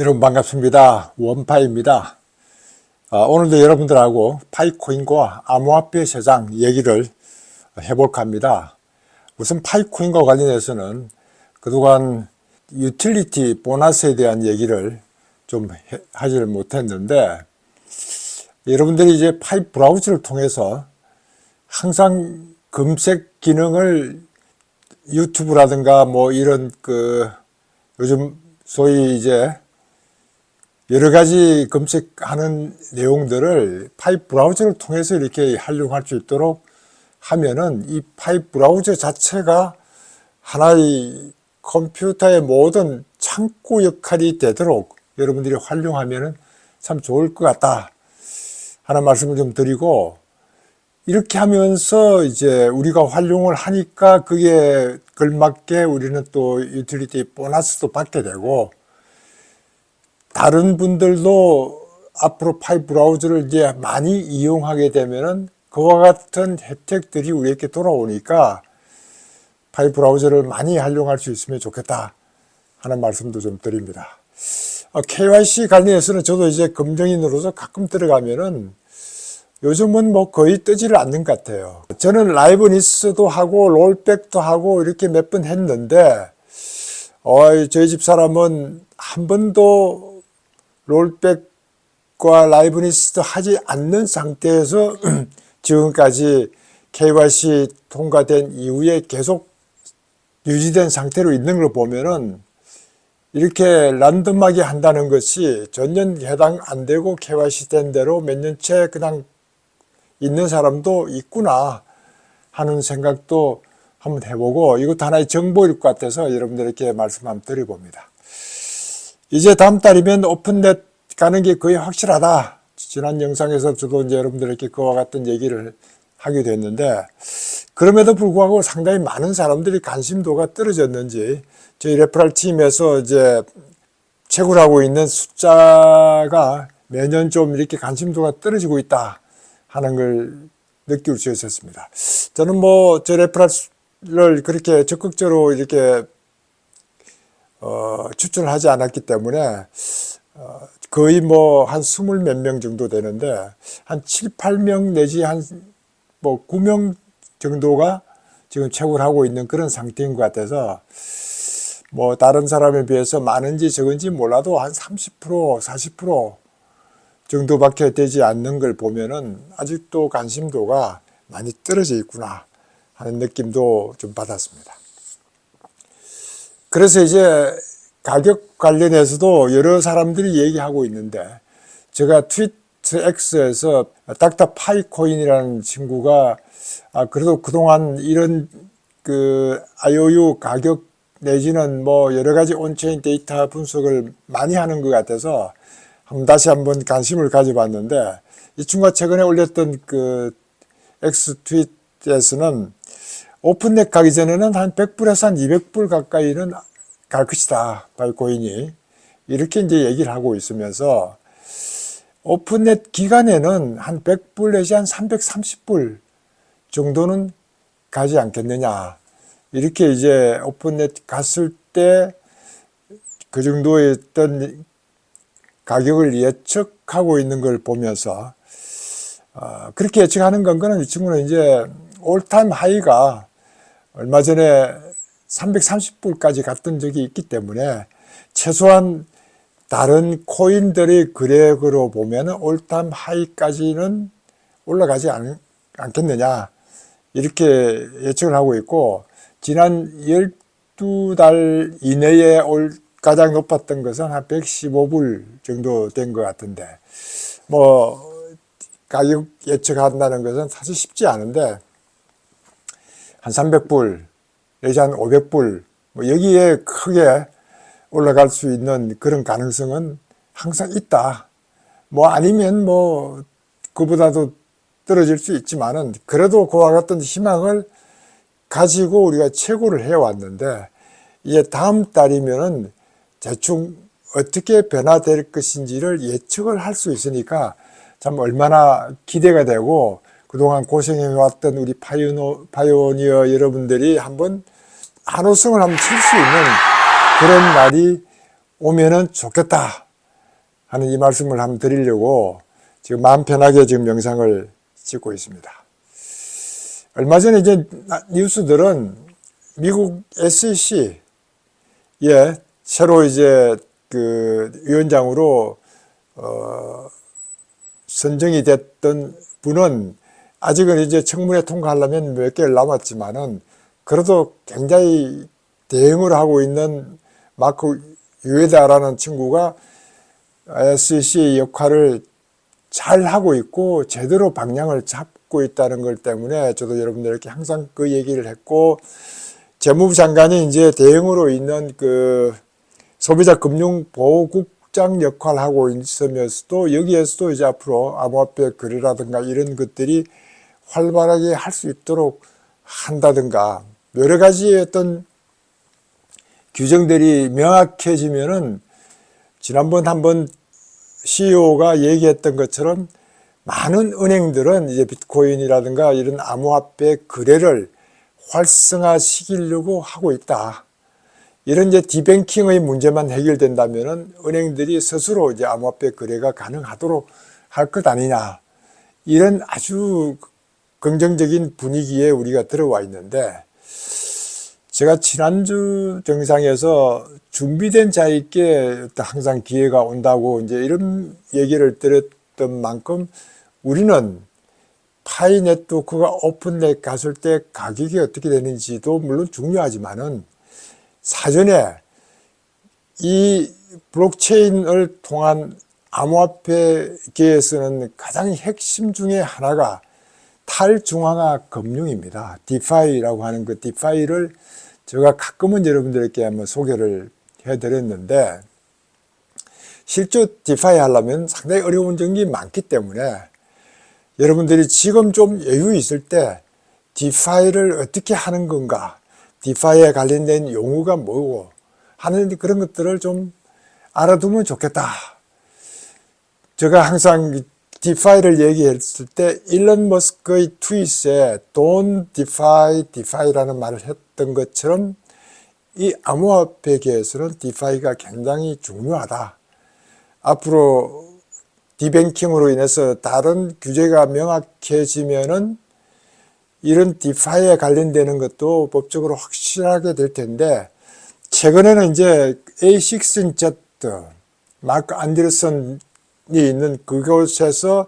여러분 반갑습니다. 원파입니다. 오늘도 여러분들하고 파이코인과 암호화폐 시장 얘기를 해볼까 합니다. 우선 파이코인과 관련해서는 그동안 유틸리티 보너스에 대한 얘기를 좀 하지를 못했는데, 여러분들이 이제 파이 브라우저를 통해서 항상 검색 기능을 유튜브라든가 뭐 이런 요즘 소위 이제 여러 가지 검색하는 내용들을 파이 브라우저를 통해서 이렇게 활용할 수 있도록 하면은 이 파이 브라우저 자체가 하나의 컴퓨터의 모든 창구 역할이 되도록 여러분들이 활용하면은 참 좋을 것 같다 하는 말씀을 좀 드리고, 이렇게 하면서 이제 우리가 활용을 하니까 그게 걸맞게 우리는 또 유틸리티 보너스도 받게 되고, 다른 분들도 앞으로 파이 브라우저를 이제 많이 이용하게 되면은 그와 같은 혜택들이 우리에게 돌아오니까 파이 브라우저를 많이 활용할 수 있으면 좋겠다 하는 말씀도 좀 드립니다. KYC 관련해서는 저도 이제 검정인으로서 가끔 들어가면은 요즘은 뭐 거의 뜨지를 않는 것 같아요. 저는 라이브니스도 하고 롤백도 하고 이렇게 몇 번 했는데, 저희 집 사람은 한 번도 롤백과 라이브니스도 하지 않는 상태에서 지금까지 KYC 통과된 이후에 계속 유지된 상태로 있는 걸 보면은, 이렇게 랜덤하게 한다는 것이 전년 해당 안 되고 KYC 된 대로 몇 년째 그냥 있는 사람도 있구나 하는 생각도 한번 해보고, 이것도 하나의 정보일 것 같아서 여러분들에게 말씀 한번 드려봅니다. 이제 다음 달이면 오픈넷 가는 게 거의 확실하다. 지난 영상에서 저도 이제 여러분들에게 그와 같은 얘기를 하게 됐는데, 그럼에도 불구하고 상당히 많은 사람들이 관심도가 떨어졌는지 저희 레퍼럴 팀에서 이제 채굴 하고 있는 숫자가 매년 좀 이렇게 관심도가 떨어지고 있다 하는 걸 느낄 수 있었습니다. 저는 뭐 저 레퍼럴을 그렇게 적극적으로 이렇게 추천을 하지 않았기 때문에 거의 뭐 한 20 몇 명 정도 되는데, 한 7, 8명 내지 한 뭐 9명 정도가 지금 채굴 하고 있는 그런 상태인 것 같아서, 뭐 다른 사람에 비해서 많은지 적은지 몰라도 한 30%, 40% 정도밖에 되지 않는 걸 보면은 아직도 관심도가 많이 떨어져 있구나 하는 느낌도 좀 받았습니다. 그래서 이제 가격 관련해서도 여러 사람들이 얘기하고 있는데, 제가 트위터 X에서 닥터 파이코인이라는 친구가 그래도 그동안 이런 IOU 가격 내지는 뭐 여러 가지 온체인 데이터 분석을 많이 하는 것 같아서 다시 한번 관심을 가져봤는데, 이 친구가 최근에 올렸던 X 트윗에서는 오픈넷 가기 전에는 한 100불에서 한 200불 가까이는 갈 것이다, 파이코인이. 이렇게 이제 얘기를 하고 있으면서, 오픈넷 기간에는 한 100불 내지 한 330불 정도는 가지 않겠느냐. 이렇게 이제 오픈넷 갔을 때 그 정도의 어떤 가격을 예측하고 있는 걸 보면서, 그렇게 예측하는 건이 친구는 이제 올타임 하이가 얼마 전에 330불까지 갔던 적이 있기 때문에 최소한 다른 코인들의 그래프로 보면 올타임 하이까지는 올라가지 않겠느냐 이렇게 예측을 하고 있고, 지난 12달 이내에 가장 높았던 것은 한 115불 정도 된 것 같은데, 뭐 가격 예측한다는 것은 사실 쉽지 않은데, 한 300불 내지 한 500불 뭐 여기에 크게 올라갈 수 있는 그런 가능성은 항상 있다. 뭐 아니면 뭐 그보다도 떨어질 수 있지만은, 그래도 그와 같은 희망을 가지고 우리가 채굴을 해왔는데, 이제 다음 달이면은 대충 어떻게 변화될 것인지를 예측을 할 수 있으니까 참 얼마나 기대가 되고, 그동안 고생해왔던 우리 파이오니어 여러분들이 한번 한우승을 한번 칠 수 있는 그런 날이 오면은 좋겠다 하는 이 말씀을 한번 드리려고 지금 마음 편하게 지금 영상을 찍고 있습니다. 얼마 전에 이제 뉴스들은 미국 SEC 새로 이제 그 위원장으로 선정이 됐던 분은 아직은 이제 청문회 통과하려면 몇 개월 남았지만은 그래도 굉장히 대응을 하고 있는 마크 유에다라는 친구가 SEC의 역할을 잘 하고 있고 제대로 방향을 잡고 있다는 것 때문에 저도 여러분들에게 항상 그 얘기를 했고, 재무부 장관이 이제 대응으로 있는 그 소비자 금융 보호국장 역할을 하고 있으면서도 여기에서도 이제 앞으로 암호화폐 거래라든가 이런 것들이 활발하게 할 수 있도록 한다든가 여러 가지의 어떤 규정들이 명확해지면은, 지난번 한번 CEO가 얘기했던 것처럼 많은 은행들은 이제 비트코인이라든가 이런 암호화폐 거래를 활성화시키려고 하고 있다. 이런 이제 디뱅킹의 문제만 해결된다면은 은행들이 스스로 이제 암호화폐 거래가 가능하도록 할 것 아니냐. 이런 아주 긍정적인 분위기에 우리가 들어와 있는데, 제가 지난주 정상에서 준비된 자에게 항상 기회가 온다고 이제 이런 얘기를 드렸던 만큼, 우리는 파이 네트워크가 오픈넷 갔을 때 가격이 어떻게 되는지도 물론 중요하지만은 사전에 이 블록체인을 통한 암호화폐계에서는 가장 핵심 중에 하나가 탈중앙화 금융입니다. 디파이라고 하는 그 디파이를 제가 가끔은 여러분들에게 한번 소개를 해드렸는데, 실제 디파이 하려면 상당히 어려운 점이 많기 때문에 여러분들이 지금 좀 여유 있을 때 디파이를 어떻게 하는 건가, 디파이에 관련된 용어가 뭐고 하는 그런 것들을 좀 알아두면 좋겠다. 제가 항상 디파이를 얘기했을 때 일론 머스크의 트윗에 Don't defy DeFi라는 말을 했던 것처럼 이 암호화폐계에서는 디파이가 굉장히 중요하다. 앞으로 디뱅킹으로 인해서 다른 규제가 명확해지면은 이런 디파이에 관련되는 것도 법적으로 확실하게 될 텐데, 최근에는 이제 A16Z 마크 안데르슨이 있는 그곳에서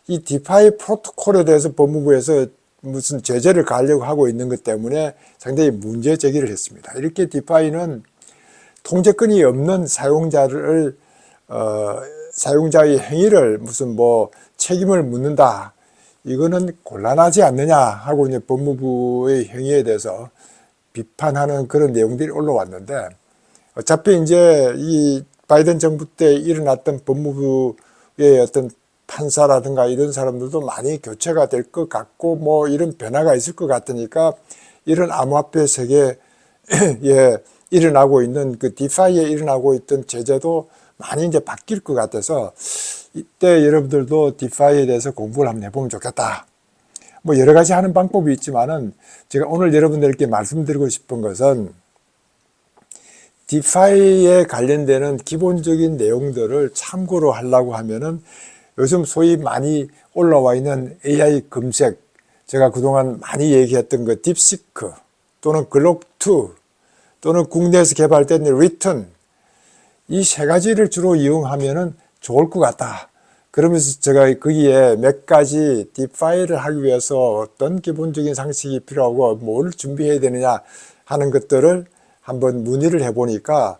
이 디파이 프로토콜에 대해서 법무부에서 무슨 제재를 가하려고 하고 있는 것 때문에 상당히 문제 제기를 했습니다. 이렇게 디파이는 통제권이 없는 사용자를 사용자의 행위를 무슨 뭐 책임을 묻는다, 이거는 곤란하지 않느냐 하고 이제 법무부의 행위에 대해서 비판하는 그런 내용들이 올라왔는데, 어차피 이제 이 바이든 정부 때 일어났던 법무부의 어떤 판사라든가 이런 사람들도 많이 교체가 될 것 같고 뭐 이런 변화가 있을 것 같으니까, 이런 암호화폐 세계에 일어나고 있는 그 디파이에 일어나고 있던 제재도 많이 이제 바뀔 것 같아서 이때 여러분들도 디파이에 대해서 공부를 한번 해보면 좋겠다. 뭐 여러 가지 하는 방법이 있지만은 제가 오늘 여러분들께 말씀드리고 싶은 것은, 디파이에 관련되는 기본적인 내용들을 참고로 하려고 하면은 요즘 소위 많이 올라와 있는 AI 검색, 제가 그동안 많이 얘기했던 그 딥시크 또는 글록2 또는 국내에서 개발된 리턴, 이 세 가지를 주로 이용하면은 좋을 것 같다. 그러면서 제가 거기에 몇 가지 디파이를 하기 위해서 어떤 기본적인 상식이 필요하고 뭘 준비해야 되느냐 하는 것들을 한번 문의를 해보니까,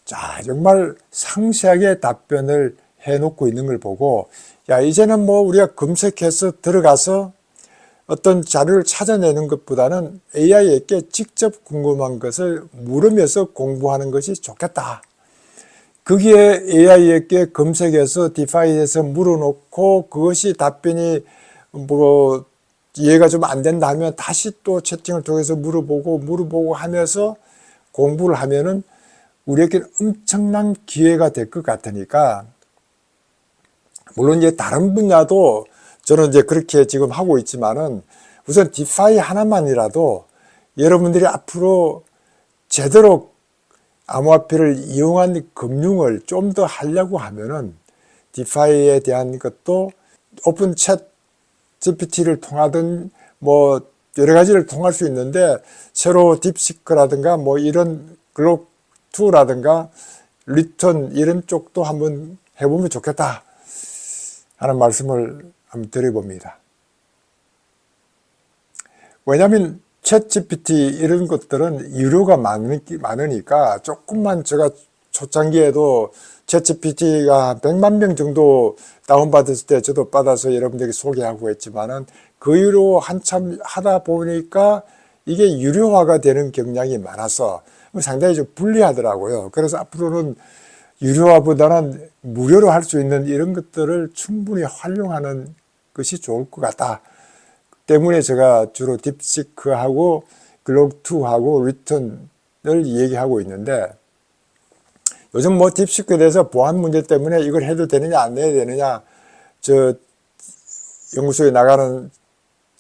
자, 정말 상세하게 답변을 해놓고 있는 걸 보고, 야, 이제는 뭐 우리가 검색해서 들어가서 어떤 자료를 찾아내는 것보다는 AI에게 직접 궁금한 것을 물으면서 공부하는 것이 좋겠다. 거기에 AI에게 검색해서 디파이에서 물어놓고 그것이 답변이 뭐 이해가 좀 안 된다 하면 다시 또 채팅을 통해서 물어보고 하면서 공부를 하면은 우리에게 엄청난 기회가 될 것 같으니까, 물론 이제 다른 분야도 저는 이제 그렇게 지금 하고 있지만은 우선 디파이 하나만이라도 여러분들이 앞으로 제대로 암호화폐를 이용한 금융을 좀 더 하려고 하면은 디파이에 대한 것도 오픈 챗 GPT를 통하든 뭐 여러 가지를 통할 수 있는데 새로 딥시크라든가 뭐 이런 글록2라든가 리턴 이런 쪽도 한번 해보면 좋겠다 하는 말씀을 한번 드려봅니다. 왜냐하면 챗 GPT 이런 것들은 유료가 많으니까 조금만 제가 초창기에도 챗 GPT가 100만 명 정도 다운받았을 때 저도 받아서 여러분들에게 소개하고 했지만은 그 이후로 한참 하다 보니까 이게 유료화가 되는 경향이 많아서 상당히 좀 불리하더라고요. 그래서 앞으로는 유료화보다는 무료로 할 수 있는 이런 것들을 충분히 활용하는 것이 좋을 것 같다. 때문에 제가 주로 딥시크하고 글록2하고 리턴을 얘기하고 있는데 요즘 뭐 딥시크에 대해서 보안 문제 때문에 이걸 해도 되느냐 안 해야 되느냐 저 연구소에 나가는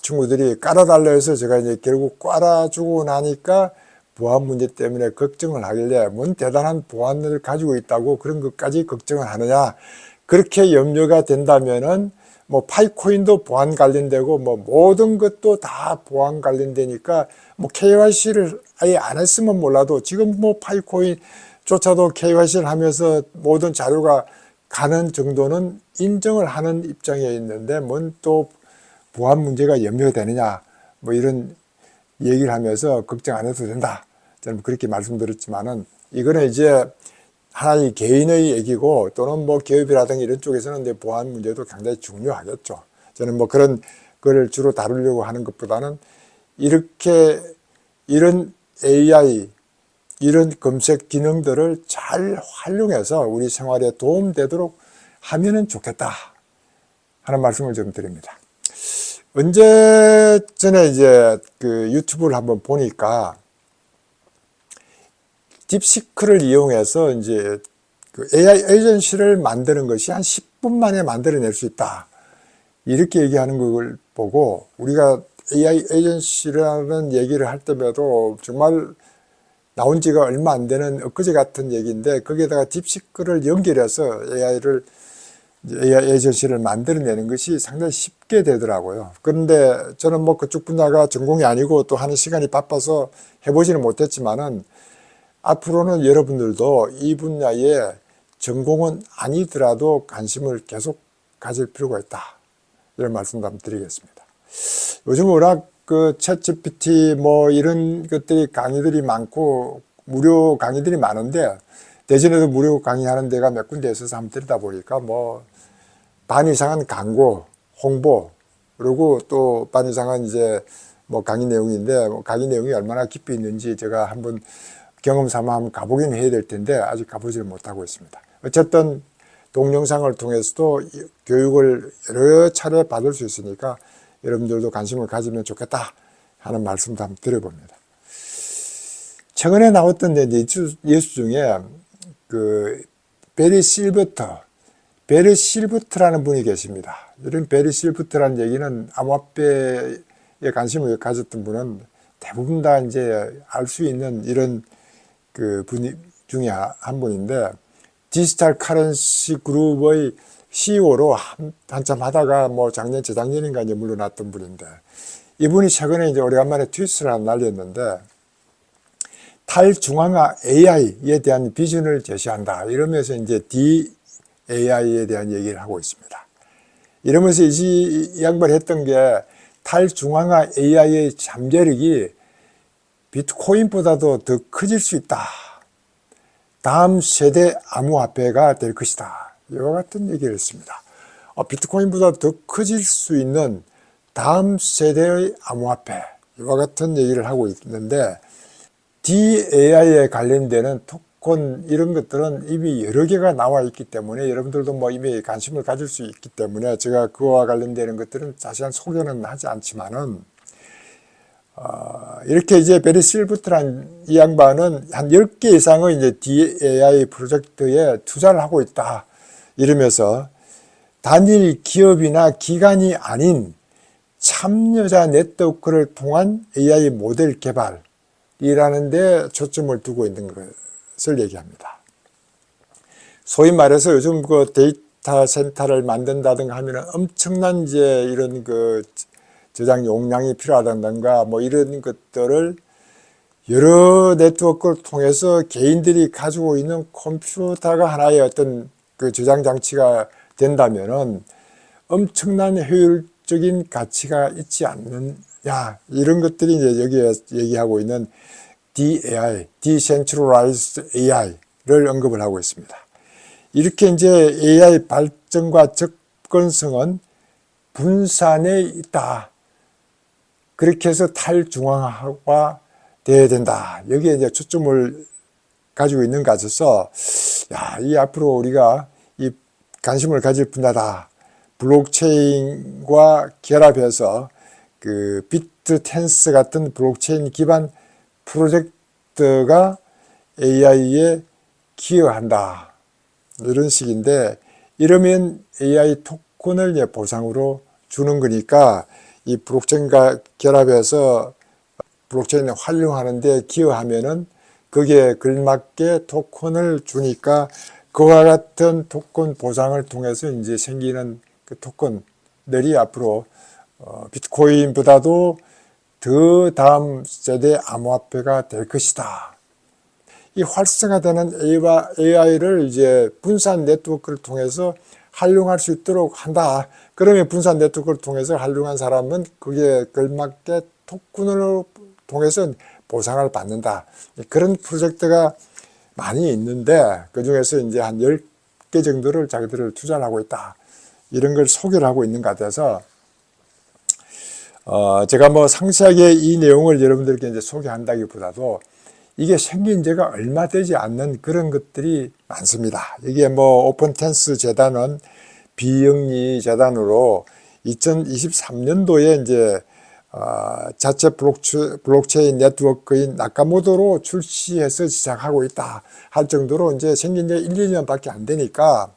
친구들이 깔아달라 해서 제가 이제 결국 깔아주고 나니까 보안 문제 때문에 걱정을 하길래 뭔 대단한 보안을 가지고 있다고 그런 것까지 걱정을 하느냐. 그렇게 염려가 된다면은 뭐 파이코인도 보안 관련되고 뭐 모든 것도 다 보안 관련되니까 뭐 KYC를 아예 안 했으면 몰라도 지금 뭐 파이코인조차도 KYC를 하면서 모든 자료가 가는 정도는 인정을 하는 입장에 있는데 뭔 또 보안 문제가 염려되느냐 뭐 이런 얘기를 하면서 걱정 안 해도 된다. 저는 그렇게 말씀드렸지만은 이거는 이제 하나의 개인의 얘기고 또는 뭐 기업이라든가 이런 쪽에서는 이제 보안 문제도 굉장히 중요하겠죠. 저는 뭐 그런 걸 주로 다루려고 하는 것보다는 이렇게 이런 AI 이런 검색 기능들을 잘 활용해서 우리 생활에 도움되도록 하면은 좋겠다 하는 말씀을 좀 드립니다. 언제 전에 이제 그 유튜브를 한번 보니까 딥시크를 이용해서 이제 그 AI 에이전시를 만드는 것이 한 10분 만에 만들어낼 수 있다. 이렇게 얘기하는 걸 보고 우리가 AI 에이전시라는 얘기를 할 때마다 정말 나온 지가 얼마 안 되는 엊그제 같은 얘기인데 거기에다가 딥시크를 연결해서 AI 에이전시를 만들어내는 것이 상당히 쉽게 되더라고요. 그런데 저는 뭐 그쪽 분야가 전공이 아니고 또 하는 시간이 바빠서 해보지는 못했지만은 앞으로는 여러분들도 이 분야에 전공은 아니더라도 관심을 계속 가질 필요가 있다. 이런 말씀도 한번 드리겠습니다. 요즘 워낙 그 챗GPT 뭐 이런 것들이 강의들이 많고 무료 강의들이 많은데 대전에도 무료 강의하는 데가 몇 군데 있어서 한번 들다 보니까 뭐 반 이상은 광고, 홍보 그리고 또 반 이상은 이제 뭐 강의 내용인데 뭐 강의 내용이 얼마나 깊이 있는지 제가 한번 경험 삼아 한번 가보긴 해야 될 텐데 아직 가보지를 못하고 있습니다. 어쨌든 동영상을 통해서도 교육을 여러 차례 받을 수 있으니까 여러분들도 관심을 가지면 좋겠다 하는 말씀도 한번 드려봅니다. 최근에 나왔던 예수 중에 그 베리 실버트라는 분이 계십니다. 이런 베리 실버트라는 얘기는 암호화폐에 관심을 가졌던 분은 대부분 다 이제 알 수 있는 이런 그 분 중에 한 분인데 디지털 카런시 그룹의 CEO로 한참 하다가 뭐 작년, 재작년인가 이제 물러났던 분인데 이분이 최근에 이제 오래간만에 트윗을 하나 날렸는데 탈중앙화 AI에 대한 비전을 제시한다. 이러면서 이제 DAI에 대한 얘기를 하고 있습니다. 이러면서 이 양반이 했던 게 탈중앙화 AI의 잠재력이 비트코인보다도 더 커질 수 있다. 다음 세대 암호화폐가 될 것이다. 이와 같은 얘기를 했습니다. 비트코인보다 더 커질 수 있는 다음 세대의 암호화폐 이와 같은 얘기를 하고 있는데 DAI에 관련되는 토큰 이런 것들은 이미 여러 개가 나와 있기 때문에 여러분들도 뭐 이미 관심을 가질 수 있기 때문에 제가 그와 관련되는 것들은 자세한 소개는 하지 않지만은 이렇게 이제 베리 실버트란 이 양반은 한 10개 이상의 이제 DAI 프로젝트에 투자를 하고 있다. 이러면서 단일 기업이나 기관이 아닌 참여자 네트워크를 통한 AI 모델 개발이라는 데 초점을 두고 있는 것을 얘기합니다. 소위 말해서 요즘 그 데이터 센터를 만든다든가 하면은 엄청난 이제 이런 그 저장 용량이 필요하다든가 뭐 이런 것들을 여러 네트워크를 통해서 개인들이 가지고 있는 컴퓨터가 하나의 어떤 그 저장 장치가 된다면은 엄청난 효율적인 가치가 있지 않느냐, 이런 것들이 이제 여기에 얘기하고 있는 DAI, Decentralized AI를 언급을 하고 있습니다. 이렇게 이제 AI 발전과 접근성은 분산에 있다. 그렇게 해서 탈중앙화가 돼야 된다. 여기에 이제 초점을 가지고 있는 것 같아서, 야, 이 앞으로 우리가 이 관심을 가질 분야다. 블록체인과 결합해서 그 비트텐스 같은 블록체인 기반 프로젝트가 AI에 기여한다. 이런 식인데, 이러면 AI 토큰을 보상으로 주는 거니까 이 블록체인과 결합해서 블록체인을 활용하는 데 기여하면은 거기에 걸맞게 토큰을 주니까 그와 같은 토큰 보상을 통해서 이제 생기는 그 토큰들이 앞으로 비트코인보다도 더 다음 세대 암호화폐가 될 것이다. 이 활성화되는 AI를 이제 분산 네트워크를 통해서 활용할 수 있도록 한다. 그러면 분산 네트워크를 통해서 활용한 사람은 거기에 걸맞게 토큰을 통해서 보상을 받는다. 그런 프로젝트가 많이 있는데 그 중에서 이제 한 10개 정도를 자기들을 투자를 하고 있다. 이런 걸 소개를 하고 있는 것 같아서 제가 뭐 상세하게 이 내용을 여러분들께 이제 소개한다기보다도 이게 생긴 지가 얼마 되지 않는 그런 것들이 많습니다. 이게 뭐 오픈텐스 재단은 비영리 재단으로 2023년도에 이제 자체 블록체인 네트워크인 나카모토로 출시해서 시작하고 있다 할 정도로 이제 생긴 지 1, 2년밖에 안 되니까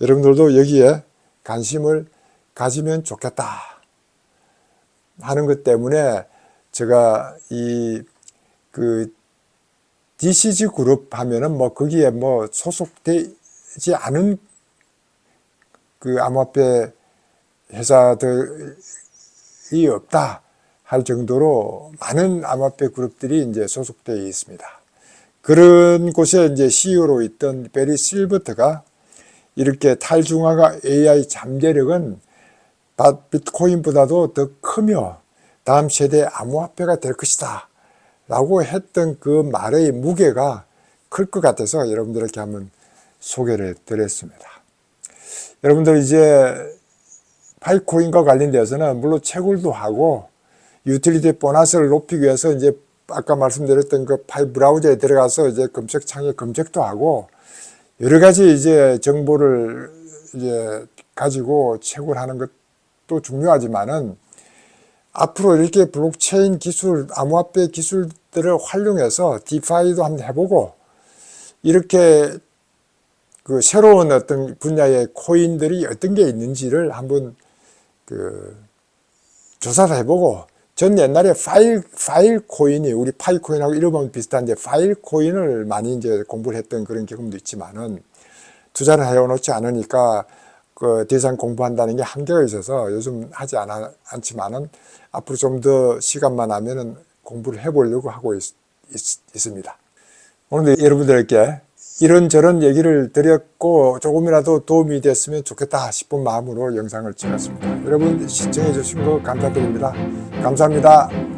여러분들도 여기에 관심을 가지면 좋겠다 하는 것 때문에 제가 그 DCG 그룹 하면은 뭐 거기에 뭐 소속되지 않은 그 암호화폐 회사들이 없다 할 정도로 많은 암호화폐 그룹들이 이제 소속되어 있습니다. 그런 곳에 이제 CEO로 있던 베리 실버트가 이렇게 탈중앙화 AI 잠재력은 비트코인보다도 더 크며 다음 세대 암호화폐가 될 것이다 라고 했던 그 말의 무게가 클 것 같아서 여러분들에게 한번 소개를 드렸습니다. 여러분들 이제 파이코인과 관련되어서는 물론 채굴도 하고 유틸리티 보너스를 높이기 위해서 이제 아까 말씀드렸던 그 파이 브라우저에 들어가서 이제 검색창에 검색도 하고 여러 가지 이제 정보를 이제 가지고 채굴하는 것도 중요하지만은 앞으로 이렇게 블록체인 기술, 암호화폐 기술들을 활용해서 디파이도 한번 해보고 이렇게 그 새로운 어떤 분야의 코인들이 어떤 게 있는지를 한번 그 조사를 해보고 전 옛날에 파일 코인이 우리 파이코인하고 이름은 비슷한데 파일 코인을 많이 이제 공부를 했던 그런 경험도 있지만은 투자를 해놓지 않으니까 그 더 이상 공부한다는 게 한계가 있어서 요즘 하지 않지만은 앞으로 좀 더 시간만 나면은 공부를 해보려고 하고 있습니다. 오늘도 여러분들께 이런저런 얘기를 드렸고 조금이라도 도움이 됐으면 좋겠다 싶은 마음으로 영상을 찍었습니다. 여러분 시청해 주신 거 감사드립니다. 감사합니다.